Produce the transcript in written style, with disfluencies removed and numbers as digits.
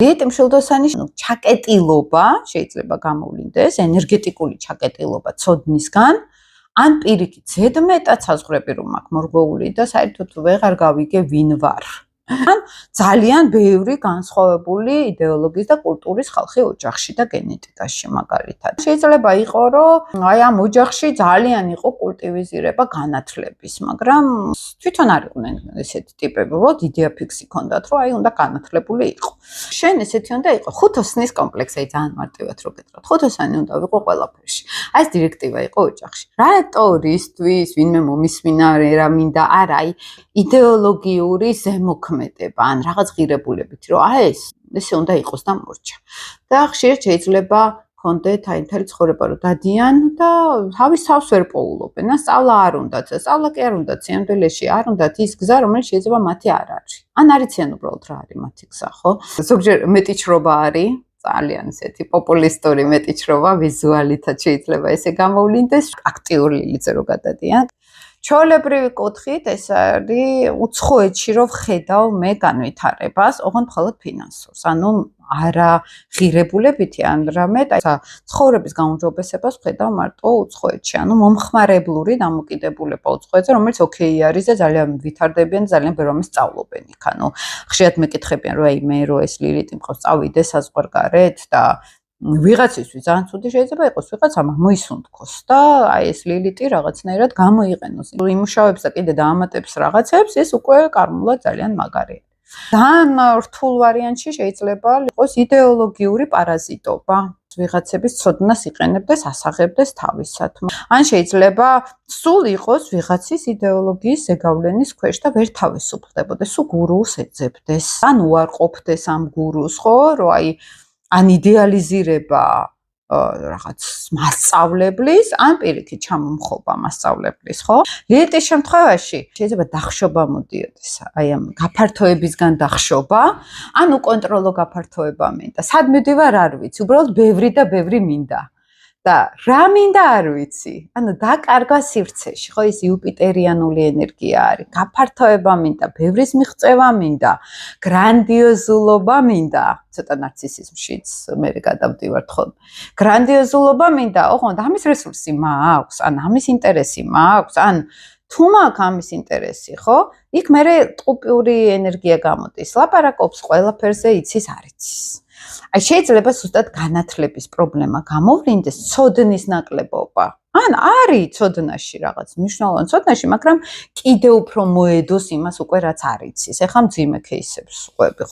დიეტი მშვილდოსანი ჩაკეტილობა შეიძლება გამოვლინდეს, ენერგეტიკული ჩაკეტილობა ცოდნისგან, ან პირიქით ზედმეტად საზღვრები რომ აქვს მორგოული და საერთოდ ვეღარ გავიგე ვინ ვარ. ან ძალიან ბევრი განსხვავებული იდეოლოგიის და კულტურის ხალხი ოჯახში და გენეტიკაში მაგალითად. შეიძლება იყოს, რომ აი ამ ოჯახში ძალიან იყო კულტივიზირება განათლების, მაგრამ თვითონ არ იყვნენ ესეთი ტიპები, უბრალოდ იდეა ფიქსი ჰქონდათ, რომ აი უნდა განათლებული იყო. შენ ესეთი უნდა იყოს, ხუთოსნის კომპლექსი, აი ძალიან მარტივად რო გეტყვით. ხუთოსანი უნდა ვიყო ყველაფერში. აი ეს დირექტივა იყო ოჯახში. რატო რისთვის ვინმე მომისმინა რა მინდა, არა, აი იდეოლოგიური ზემოქმედება ან რაღაც ღირებულებითი, რომ აი ესე უნდა იყოს და მორჩა. და ხშირ შეიძლება კონდეთ აი მთელი ცხოვრება რომ დადიან და თავის თავს ვერ პოულობენ. სწავლა არ უნდათ, სწავლა კი არ უნდათ, სიამდვილეში არ უნდათ ის გზა, რომელიც შეიძლება მათი არ არის. ან არიციან უბრალოდ რა არის მათი გზა, ხო? ზოგჯერ მეტიჩრობა არის, ძალიან ესეთი პოპულისტური მეტიჩრობა, ვიზუალითაც შეიძლება ესე გამოვლინდეს, აქტიური ლიდზე რო გადადიან. ჩვეულებრივი კუთხით ეს არის უცხოეთში რომ ხედავ მე განვითარებას, ოღონდ მხოლოდ ფინანსურს. ანუ არა ღირებულებითი ან რამე, აი ცხოვრების გაუმჯობესებას ხედავ მარტო უცხოეთში. ანუ მომხმარებლური დამოკიდებულება უცხოეთზე, რომელიც ოკეი არის და ძალიან ვითარდებიან, ძალიან ბევრი რამე სწავლობენ იქ. ანუ ხშირად მეკითხებიან, რომ აი მე რო ეს ლილიტი მყავს, წავიდე საზღვარგარეთ და ვიღაცისთვის ძალიან ცუდი შეიძლება იყოს, ვიღაცამ მოისუნთქოს და აი ეს ლილიტი რაღაცნაირად გამოიყენოს. იმუშავებს და კიდე დაამატებს რაღაცებს, ეს უკვე კარმულად ძალიან მაგარია. ძალიან რთულ ვარიანტში შეიძლება იყოს იდეოლოგიური პარაზიტობა. ვიღაცების ცოდნას იყენებდეს, ასაღებდეს თავისად. ან შეიძლება სულ იყოს ვიღაცის იდეოლოგიის ზეგავლენის ქვეშ და ვერ თავისუფლდებოდეს, სულ გურუს ეძებდეს. ან უარყოფდეს ამ გურუს, ხო, რომ აი ან იდეალიზირება რაღაც მასწავლებლის, ან პირიქით ჩამომხობა მასწავლებლის, ხო? ლილიტის შემთხვევაში შეიძლება დახშობა მოდიოდეს, აი ამ გაფართოებისგან დახშობა, ან უკონტროლო გაფართოება მინდა. სად მივდივარ არ ვიცი, უბრალოდ ბევრი და ბევრი მინდა. და რა მინდა არ ვიცი. ანუ დაკარგვა სივრცეში, ხო, ის იუპიტერიანული ენერგია არის. გაფართოება მინდა, ბევრის მიღწევა მინდა, გრანდიოზულობა მინდა. ცოტა ნარცისიზმშიც მე გადავდივართ ხოლმე. გრანდიოზულობა მინდა, ოღონდ ამის რესურსი მაქვს, ან ამის ინტერესი მაქვს, ან თუ მაქვს ამის ინტერესი, ხო? იქ მე ტყუპიური ენერგია გამოდის. ლაპარაკობს ყველაფერზე, იცის არ იცის. აი შეიძლება ზუსტად განათლების პრობლემა გამოვლინდეს, ცოდნის ნაკლებობა. ან არის ცოდნაში რაღაც მნიშვნელოვანი ცოდნაში, მაგრამ კიდე უფრო მოედოს იმას უკვე რაც არ იცის. ეხლა მძიმე кейსებს ყვები.